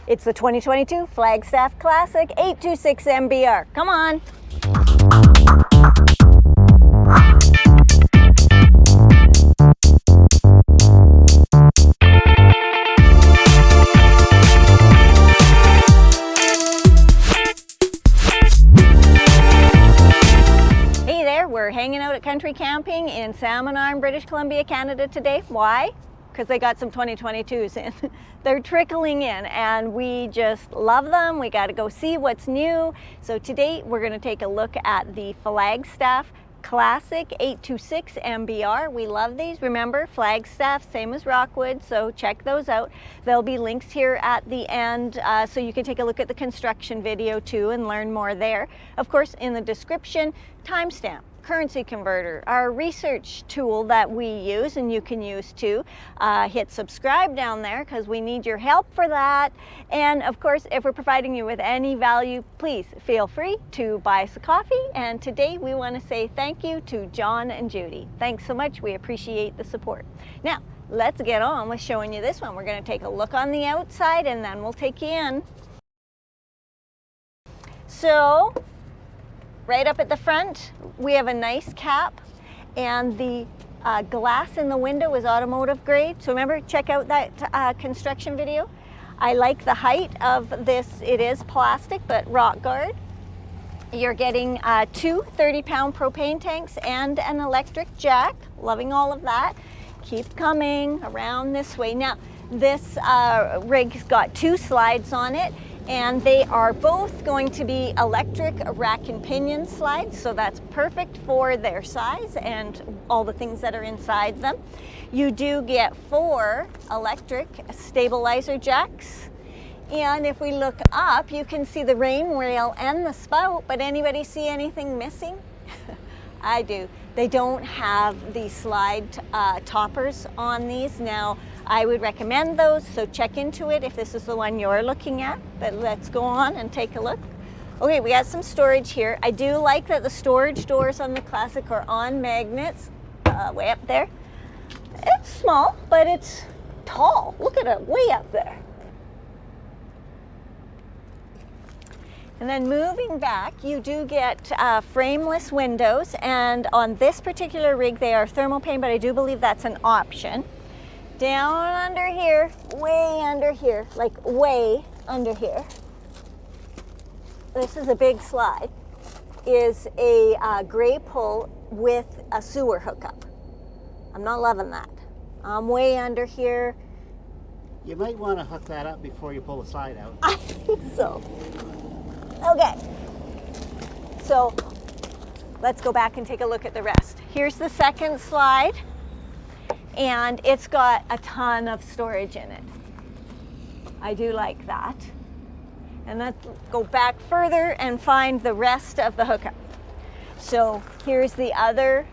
It's the 2022 Flagstaff Classic 826 MBR. Come on. Hey there, we're hanging out at Country Camping in Salmon Arm, British Columbia, Canada today. Why? Because they got some 2022s in. They're trickling in and we just love them. We got to go see what's new. So today we're going to take a look at the Flagstaff Classic 826 MBR. We love these. Remember, Flagstaff, same as Rockwood, so check those out. There'll be links here at the end so you can take a look at the construction video too and learn more there. Of course, in the description, timestamp, currency converter, our research tool that we use and you can use too. Hit subscribe down there because we need your help for that. And of course, if we're providing you with any value, please feel free to buy us a coffee. And today we want to say thank you to John and Judy. Thanks so much. We appreciate the support. Now, let's get on with showing you this one. We're going to take a look on the outside and then we'll take you in. So, right up at the front, we have a nice cap and the glass in the window is automotive grade. So remember, check out that construction video. I like the height of this. It is plastic, but rock guard. You're getting two 30-pound propane tanks and an electric jack. Loving all of that. Keep coming around this way. Now, this rig's got two slides on it, and they are both going to be electric rack and pinion slides, so that's perfect for their size and all the things that are inside them. You do get 4 electric stabilizer jacks, and if we look up, you can see the rain rail and the spout, but anybody see anything missing? I do. They don't have the slide toppers on these. Now, I would recommend those, so check into it if this is the one you're looking at. But let's go on and take a look. Okay, we got some storage here. I do like that the storage doors on the Classic are on magnets, way up there. It's small, but it's tall. Look at it, way up there. And then moving back, you do get frameless windows, and on this particular rig, they are thermopane, but I do believe that's an option. Down under here, way under here, like way under here, this is a big slide, is a gray pull with a sewer hookup. I'm not loving that. I'm way under here. You might want to hook that up before you pull the slide out. I think so. Okay, so let's go back and take a look at the rest. Here's the second slide, and it's got a ton of storage in it. I do like that. And let's go back further and find the rest of the hookup. So here's the other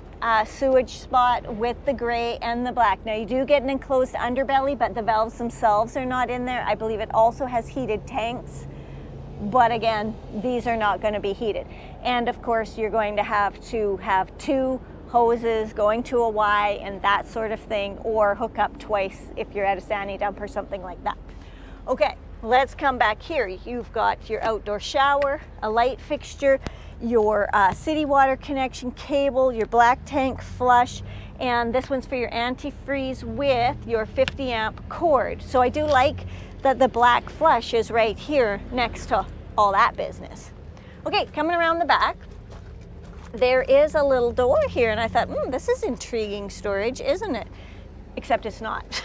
sewage spot with the gray and the black. Now you do get an enclosed underbelly, but the valves themselves are not in there. I believe it also has heated tanks. But again, these are not going to be heated. And of course, you're going to have 2 hoses going to a Y and that sort of thing, or hook up twice if you're at a sani dump or something like that. Okay, let's come back here. You've got your outdoor shower, a light fixture, your city water connection cable, your black tank flush, and this one's for your antifreeze with your 50 amp cord. So I do like that the black flush is right here next to all that business. Okay, coming around the back, there is a little door here, and I thought, this is intriguing storage, isn't it? Except it's not.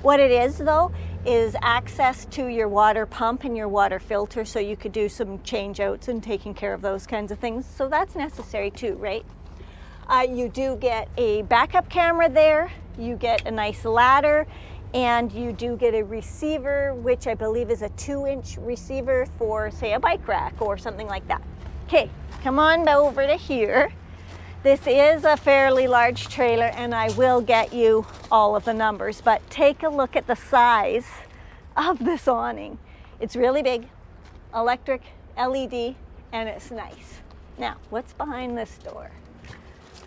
What it is though, is access to your water pump and your water filter, so you could do some change outs and taking care of those kinds of things. So that's necessary too, right? You do get a backup camera there, you get a nice ladder, and you do get a receiver, which I believe is a 2-inch receiver for, say, a bike rack or something like that. Okay, come on over to here. This is a fairly large trailer, and I will get you all of the numbers, but take a look at the size of this awning. It's really big, electric, LED, and it's nice. Now, what's behind this door?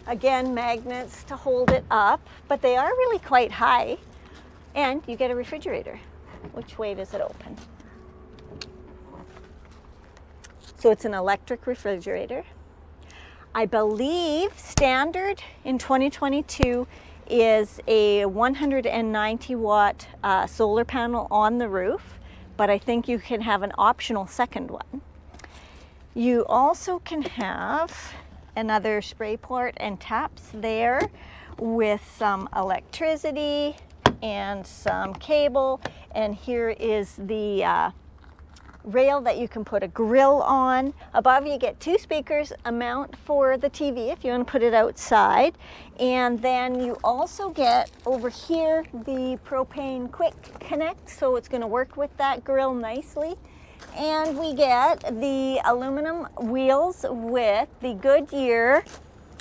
Again, magnets to hold it up, but they are really quite high. And you get a refrigerator. Which way does it open? So it's an electric refrigerator. I believe standard in 2022 is a 190 watt solar panel on the roof, but I think you can have an optional second one. You also can have another spray port and taps there with some electricity and some cable, and here is the rail that you can put a grill on. Above you get 2 speakers, a mount for the TV if you want to put it outside, and then you also get over here the propane quick connect, so it's going to work with that grill nicely. And we get the aluminum wheels with the Goodyear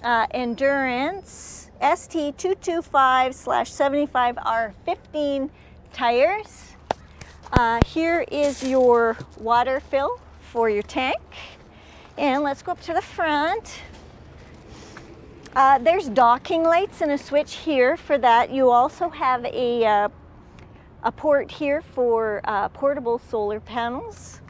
Endurance ST225/75R15 tires. Here is your water fill for your tank. And let's go up to the front. There's docking lights and a switch here for that. You also have a port here for portable solar panels.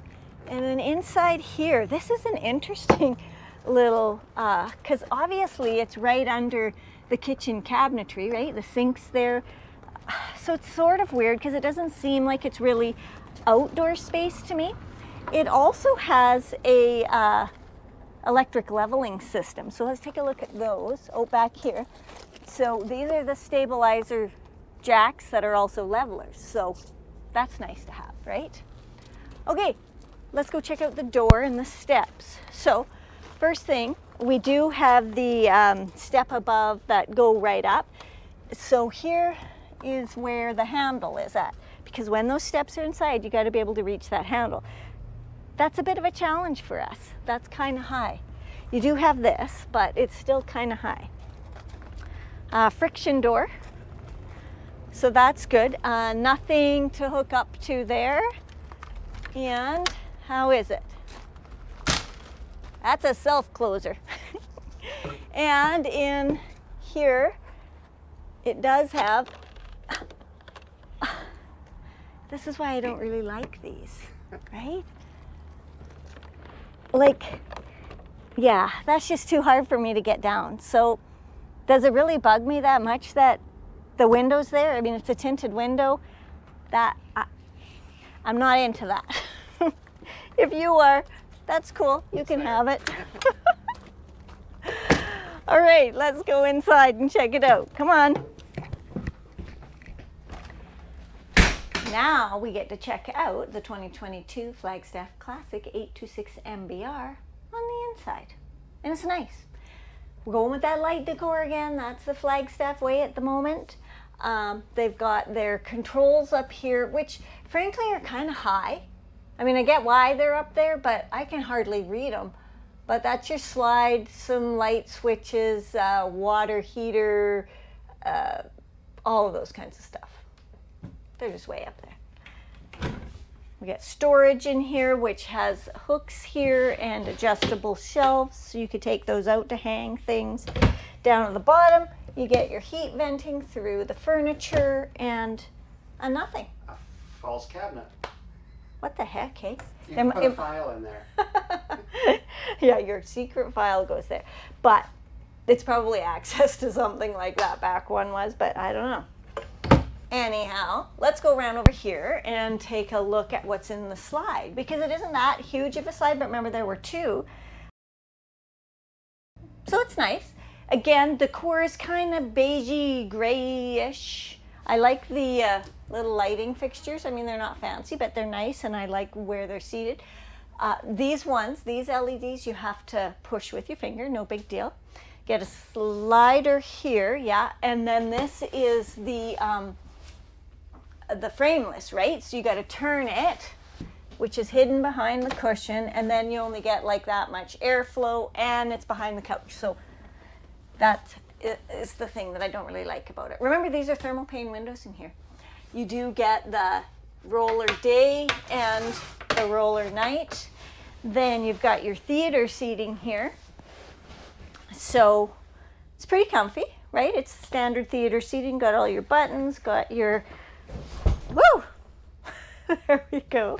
And then inside here, this is an interesting little, because obviously it's right under the kitchen cabinetry, right? The sink's there. So it's sort of weird because it doesn't seem like it's really outdoor space to me. It also has a electric leveling system. So let's take a look at those. Oh, back here. So these are the stabilizer jacks that are also levelers. So that's nice to have, right? Okay, let's go check out the door and the steps. So first thing, we do have the step above that go right up. So here is where the handle is at, because when those steps are inside, you got to be able to reach that handle. That's a bit of a challenge for us. That's kind of high. You do have this, but it's still kind of high. Friction door, so that's good. Nothing to hook up to there. And how is it? That's a self closer. And in here, it does have, this is why I don't really like these, right? Like, yeah, that's just too hard for me to get down. So does it really bug me that much that the window's there? I mean, it's a tinted window. That I'm not into that. If you are, that's cool. You can have it. All right, let's go inside and check it out. Come on. Now we get to check out the 2022 Flagstaff Classic 826 MBR on the inside. And it's nice. We're going with that light decor again. That's the Flagstaff way at the moment. They've got their controls up here, which frankly are kind of high. I mean, I get why they're up there, but I can hardly read them. But that's your slide, some light switches, water heater, all of those kinds of stuff. They're just way up there. We got storage in here, which has hooks here and adjustable shelves, so you could take those out to hang things. Down at the bottom, you get your heat venting through the furniture and a nothing. A false cabinet. What the heck, hey? You can put a file in there. Yeah, your secret file goes there. But it's probably access to something like that back one was, but I don't know. Anyhow, let's go around over here and take a look at what's in the slide, because it isn't that huge of a slide, but remember there were 2. So it's nice. Again, the decor is kind of beigey, grayish. I like the little lighting fixtures. I mean, they're not fancy, but they're nice, and I like where they're seated. These LEDs, you have to push with your finger, no big deal. Get a slider here, yeah, and then this is the frameless, right? So you got to turn it, which is hidden behind the cushion, and then you only get like that much airflow, and it's behind the couch. So that is the thing that I don't really like about it. Remember, these are thermal pane windows in here. You do get the roller day and the roller night. Then you've got your theater seating here. So it's pretty comfy, right? It's standard theater seating. Got all your buttons, got your, woo! There we go.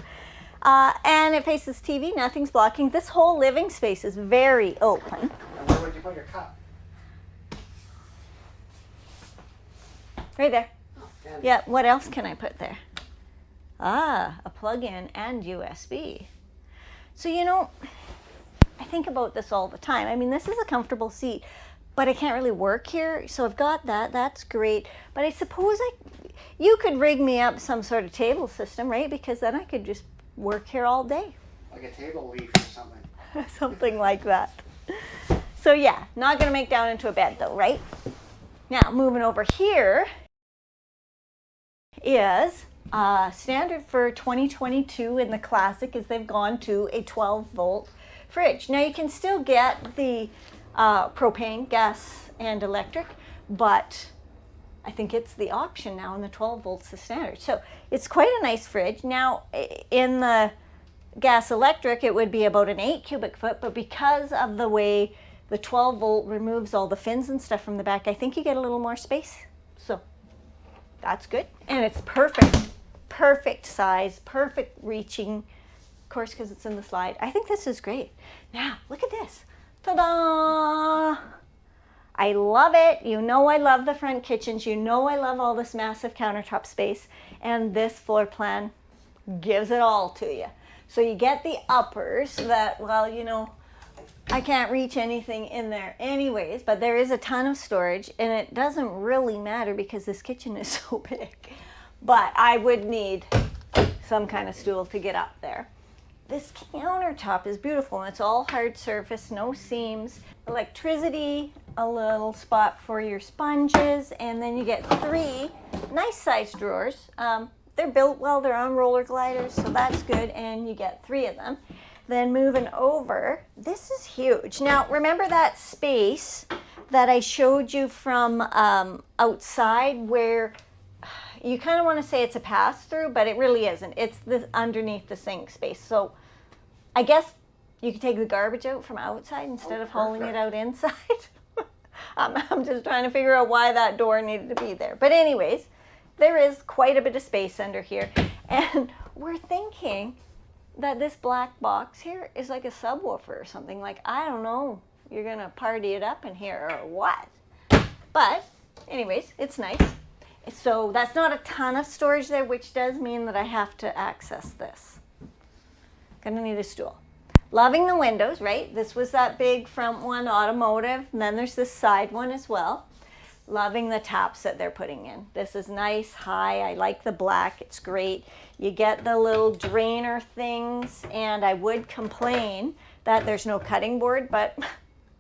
And it faces TV, nothing's blocking. This whole living space is very open. And where would you put your cup? Right there. Oh, and Yeah, what else can I put there? Ah, a plug-in and USB. So, you know, I think about this all the time. I mean, this is a comfortable seat, but I can't really work here. So I've got that. That's great. But I suppose you could rig me up some sort of table system, right? Because then I could just work here all day. like a table leaf or something. Something like that. So yeah, not going to make down into a bed though, right? Now, moving over here is standard for 2022 in the Classic is they've gone to a 12-volt fridge. Now, you can still get the propane, gas, and electric, but I think it's the option now, and the 12 volts is standard. So it's quite a nice fridge. Now, in the gas electric, it would be about an 8 cubic foot, but because of the way the 12 volt removes all the fins and stuff from the back, I think you get a little more space. So that's good. And it's perfect size, perfect reaching, of course, because it's in the slide. I think this is great. Now, look at this. Ta-da! I love it. You know I love the front kitchens. You know I love all this massive countertop space. And this floor plan gives it all to you. So you get the uppers that, well, you know, I can't reach anything in there anyways, but there is a ton of storage, and it doesn't really matter because this kitchen is so big. But I would need some kind of stool to get up there. This countertop is beautiful, and it's all hard surface, no seams, electricity, a little spot for your sponges, and then you get 3 nice sized drawers. They're built well, they're on roller gliders, so that's good, and you get 3 of them. Then moving over, this is huge. Now, remember that space that I showed you from outside where you kind of want to say it's a pass-through, but it really isn't. It's the underneath the sink space. So I guess you could take the garbage out from outside instead of hauling it out inside. I'm just trying to figure out why that door needed to be there. But anyways, there is quite a bit of space under here. And we're thinking that this black box here is like a subwoofer or something. Like, I don't know, you're going to party it up in here or what. But anyways, it's nice. So that's not a ton of storage there, which does mean that I have to access this. Gonna need a stool. Loving the windows, right? This was that big front one, automotive, and then there's this side one as well. Loving the taps that they're putting in. This is nice, high. I like the black, it's great. You get the little drainer things, and I would complain that there's no cutting board, but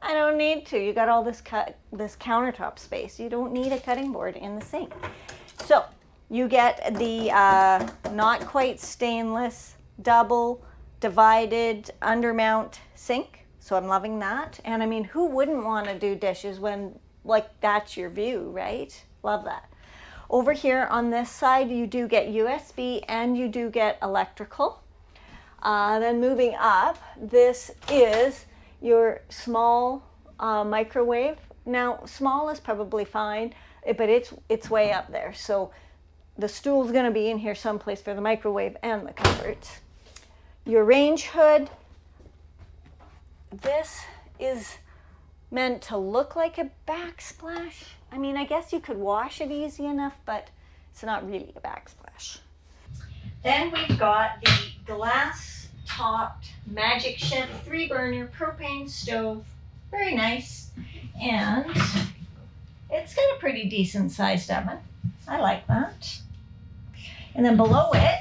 I don't need to. You got all this countertop space. You don't need a cutting board in the sink. So you get the not quite stainless double divided undermount sink. So I'm loving that. And I mean, who wouldn't want to do dishes when like that's your view, right? Love that. Over here on this side, you do get USB and you do get electrical. Then moving up, this is your small microwave. Now, small is probably fine, but it's way up there. So the stool's going to be in here someplace for the microwave and the cupboards. Your range hood. This is meant to look like a backsplash. I mean, I guess you could wash it easy enough, but it's not really a backsplash. Then we've got the glass topped Magic Chef 3-burner propane stove. Very nice. And it's got a pretty decent sized oven. I like that. And then below it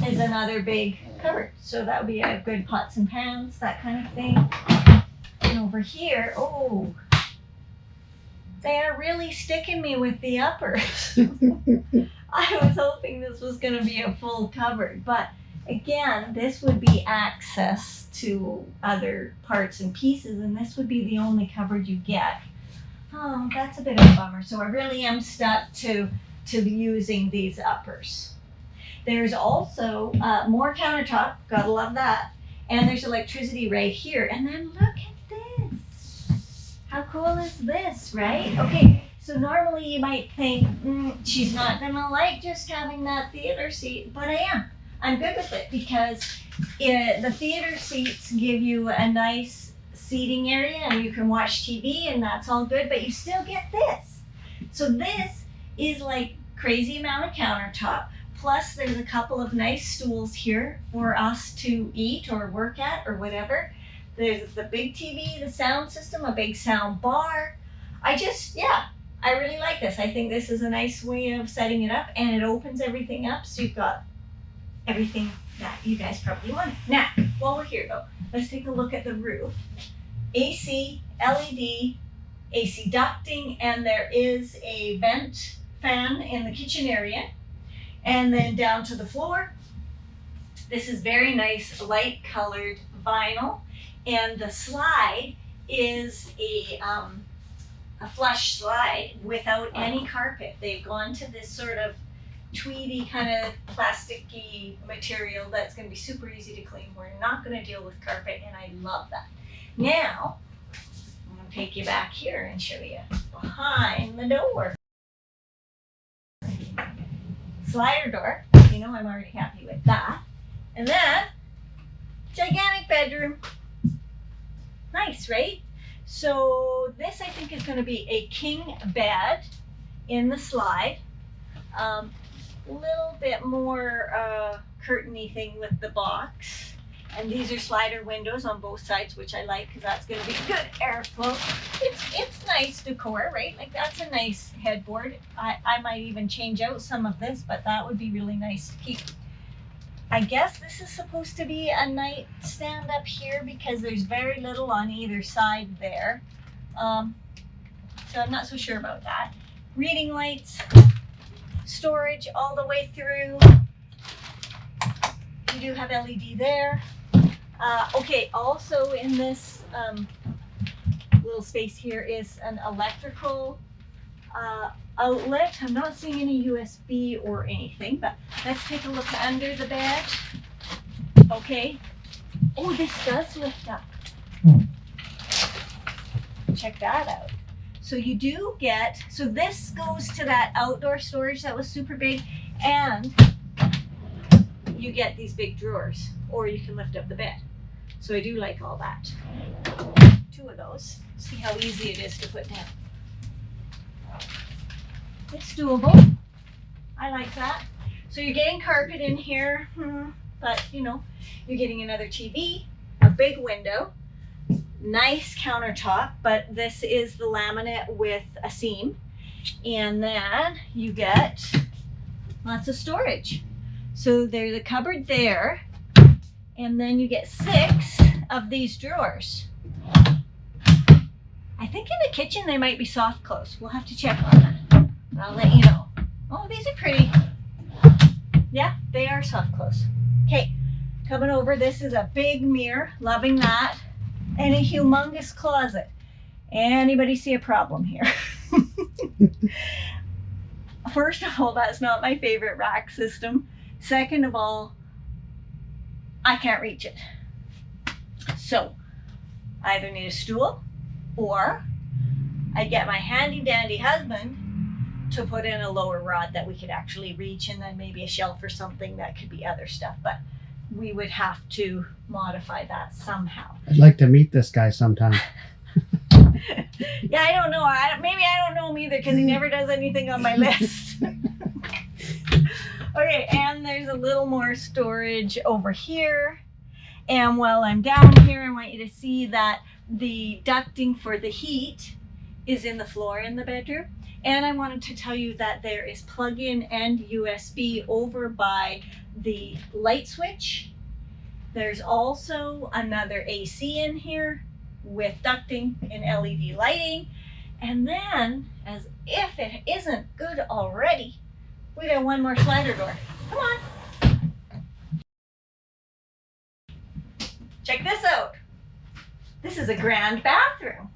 is another big cupboard. So that would be a good pots and pans, that kind of thing. And over here, oh, they are really sticking me with the uppers. I was hoping this was going to be a full cupboard, but again, this would be access to other parts and pieces, and this would be the only cupboard you get. Oh, that's a bit of a bummer. So I really am stuck to using these uppers. There's also more countertop, gotta love that, and there's electricity right here. And then look at this. How cool is this, right? Okay, so normally you might think, she's not gonna like just having that theater seat, but I am. I'm good with it because the theater seats give you a nice seating area and you can watch TV and that's all good, but you still get this. So this is like crazy amount of countertop. Plus there's a couple of nice stools here for us to eat or work at or whatever. There's the big TV, the sound system, a big sound bar. I really like this. I think this is a nice way of setting it up, and it opens everything up so you've got everything that you guys probably wanted. Now, while we're here though, let's take a look at the roof. AC, LED, AC ducting, and there is a vent fan in the kitchen area. And then down to the floor, this is very nice light colored vinyl, and the slide is a flush slide without any carpet. They've gone to this sort of tweedy kind of plasticky material that's going to be super easy to clean. We're not going to deal with carpet, and I love that. Now, I'm going to take you back here and show you behind the door. Slider door, you know I'm already happy with that. And then, gigantic bedroom. Nice, right? So this I think is going to be a king bed in the slide. Little bit more curtainy thing with the box. And these are slider windows on both sides, which I like because that's going to be good airflow. It's nice decor, right? Like that's a nice headboard. I might even change out some of this, but that would be really nice to keep. I guess this is supposed to be a nightstand up here because there's very little on either side there. So I'm not so sure about that. Reading lights, storage all the way through. You do have LED there. Okay, also in this little space here is an electrical outlet. I'm not seeing any USB or anything, but let's take a look under the bed. Okay. Oh, this does lift up. Check that out. So you do get, so this goes to that outdoor storage that was super big, and you get these big drawers, or you can lift up the bed. So I do like all that. 2 of those. See how easy it is to put down. It's doable. I like that. So you're getting carpet in here, but you know, you're getting another TV, a big window, nice countertop, but this is the laminate with a seam. And then you get lots of storage. So there's a cupboard there, and then you get 6 of these drawers. I think in the kitchen they might be soft close. We'll have to check on that. But I'll let you know. Oh, these are pretty. Yeah, they are soft close. Okay, coming over, this is a big mirror, loving that, and a humongous closet. Anybody see a problem here? First of all, that's not my favorite rack system. Second of all, I can't reach it. So I either need a stool, or I get my handy dandy husband to put in a lower rod that we could actually reach, and then maybe a shelf or something that could be other stuff. But we would have to modify that somehow. I'd like to meet this guy sometime. Yeah, I don't know. Maybe I don't know him either because he never does anything on my list. Okay, and there's a little more storage over here. And while I'm down here, I want you to see that the ducting for the heat is in the floor in the bedroom. And I wanted to tell you that there is plug-in and USB over by the light switch. There's also another AC in here with ducting and LED lighting. And then, as if it isn't good already, we got one more slider door. Come on. Check this out. This is a grand bathroom.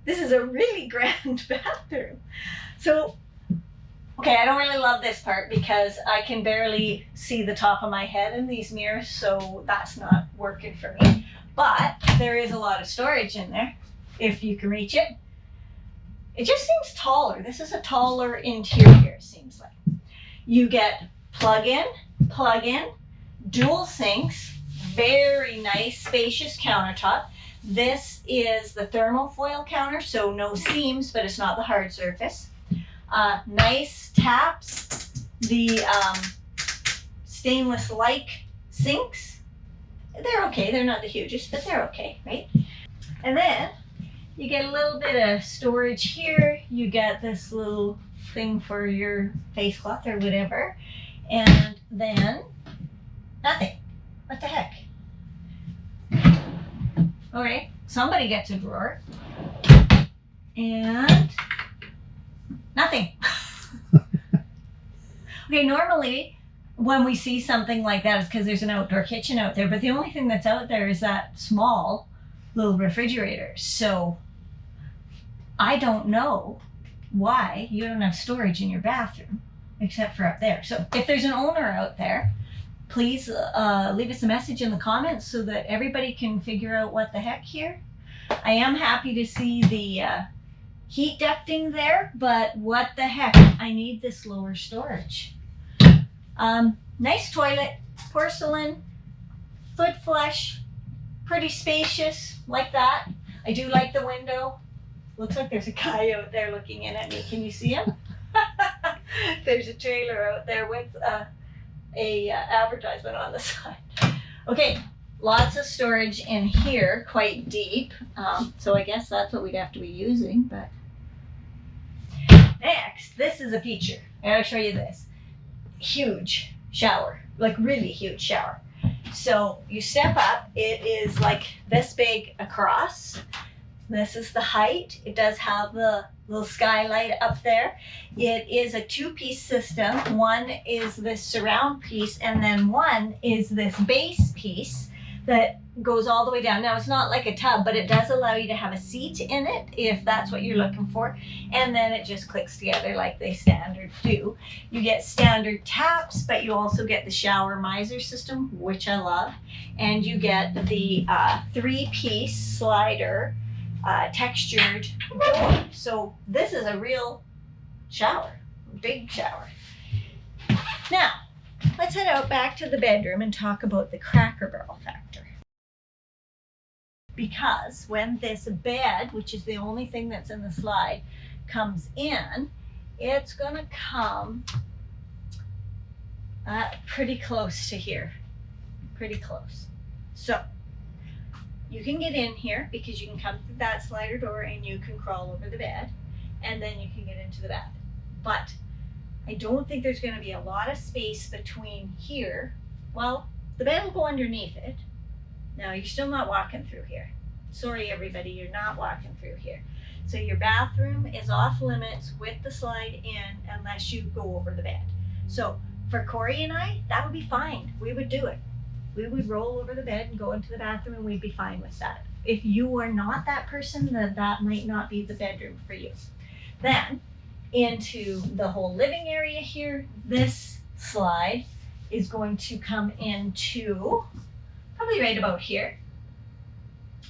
This is a really grand bathroom. So, okay, I don't really love this part because I can barely see the top of my head in these mirrors, so that's not working for me. But there is a lot of storage in there, if you can reach it. It just seems taller. This is a taller interior, it seems like. You get plug in, dual sinks, very nice spacious countertop. This is the thermofoil counter, so no seams, but it's not the hard surface. Nice taps, the stainless-like sinks. They're okay, they're not the hugest, but they're okay, right? And then you get a little bit of storage here. You get this little thing for your face cloth or whatever. And then nothing. What the heck? Okay, somebody gets a drawer. And nothing. Okay, normally when we see something like that, it's because there's an outdoor kitchen out there, but the only thing that's out there is that small little refrigerator. So I don't know why you don't have storage in your bathroom, except for up there. So if there's an owner out there, please leave us a message in the comments so that everybody can figure out what the heck here. I am happy to see the heat ducting there, but what the heck? I need this lower storage. Nice toilet, porcelain, foot flush, pretty spacious, like that. I do like the window. Looks like there's a guy out there looking in at me. Can you see him? There's a trailer out there with a advertisement on the side. Okay, lots of storage in here, quite deep. So I guess that's what we'd have to be using. But next, this is a feature. I gotta show you this. Huge shower, like really huge shower. So you step up, it is like this big across. This is the height. It does have the little skylight up there. It is a two-piece system. One is this surround piece, and then one is this base piece that goes all the way down. Now, it's not like a tub, but it does allow you to have a seat in it if that's what you're looking for. And then it just clicks together like they standard do. You get standard taps, but you also get the shower miser system, which I love. And you get the three-piece slider textured door. So this is a real shower, big shower. Now, let's head out back to the bedroom and talk about the Cracker Barrel factor. Because when this bed, which is the only thing that's in the slide, comes in, it's gonna come pretty close to here, pretty close. So you can get in here because you can come through that slider door and you can crawl over the bed, and then you can get into the bath. But I don't think there's going to be a lot of space between here. Well, the bed will go underneath it. Now, you're still not walking through here. Sorry, everybody, you're not walking through here. So your bathroom is off limits with the slide in unless you go over the bed. So for Corey and I, that would be fine. We would do it. We would roll over the bed and go into the bathroom, and we'd be fine with that. If you are not that person, then that might not be the bedroom for you. Then into the whole living area here, this slide is going to come into probably right about here.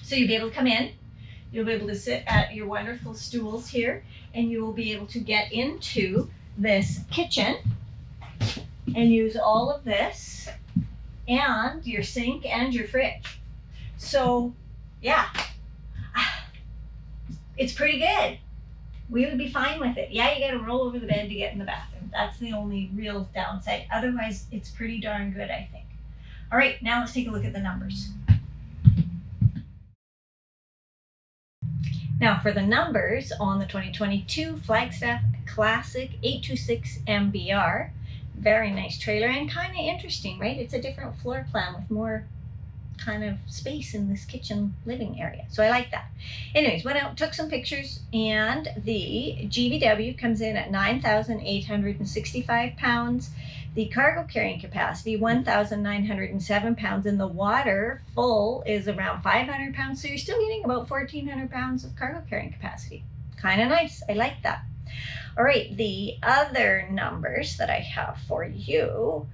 So you'll be able to come in, you'll be able to sit at your wonderful stools here, and you will be able to get into this kitchen and use all of this and your sink and your fridge. So yeah, it's pretty good. We would be fine with it. Yeah, you gotta roll over the bed to get in the bathroom. That's the only real downside. Otherwise, it's pretty darn good, I think. All right, now let's take a look at the numbers. Now for the numbers on the 2022 Flagstaff Classic 826 MBR, very nice trailer and kind of interesting, right? It's a different floor plan with more kind of space in this kitchen living area. So I like that. Anyways, went out, took some pictures, and the GVW comes in at 9,865 pounds. The cargo carrying capacity, 1,907 pounds, and the water full is around 500 pounds. So you're still getting about 1,400 pounds of cargo carrying capacity. Kind of nice. I like that. All right, the other numbers that I have for you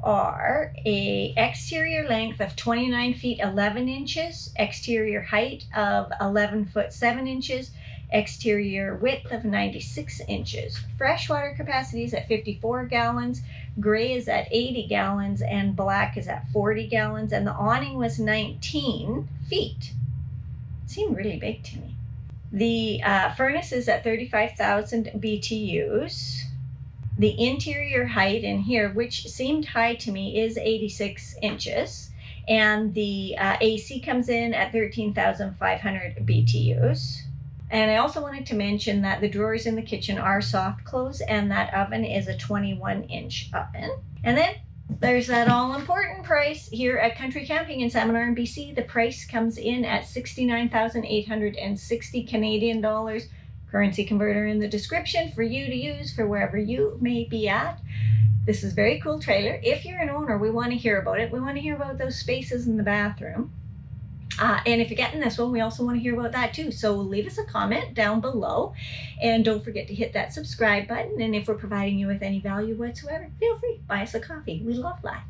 are a exterior length of 29 feet 11 inches, exterior height of 11 foot 7 inches, exterior width of 96 inches. Freshwater capacity is at 54 gallons, gray is at 80 gallons, and black is at 40 gallons, and the awning was 19 feet. It seemed really big to me. The furnace is at 35,000 BTUs. The interior height in here, which seemed high to me, is 86 inches. And the AC comes in at 13,500 BTUs. And I also wanted to mention that the drawers in the kitchen are soft close, and that oven is a 21-inch oven. And then there's that all-important price here at Country Camping in Salmon Arm, BC. The price comes in at 69,860 Canadian dollars. Currency converter in the description for you to use for wherever you may be at. This is a very cool trailer. If you're an owner, we want to hear about it. We want to hear about those spaces in the bathroom. And if you're getting this one, we also want to hear about that too. So leave us a comment down below. And don't forget to hit that subscribe button. And if we're providing you with any value whatsoever, feel free, buy us a coffee. We love that.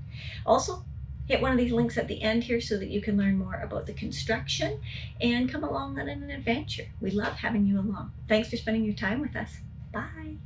Also, hit one of these links at the end here so that you can learn more about the construction and come along on an adventure. We love having you along. Thanks for spending your time with us. Bye.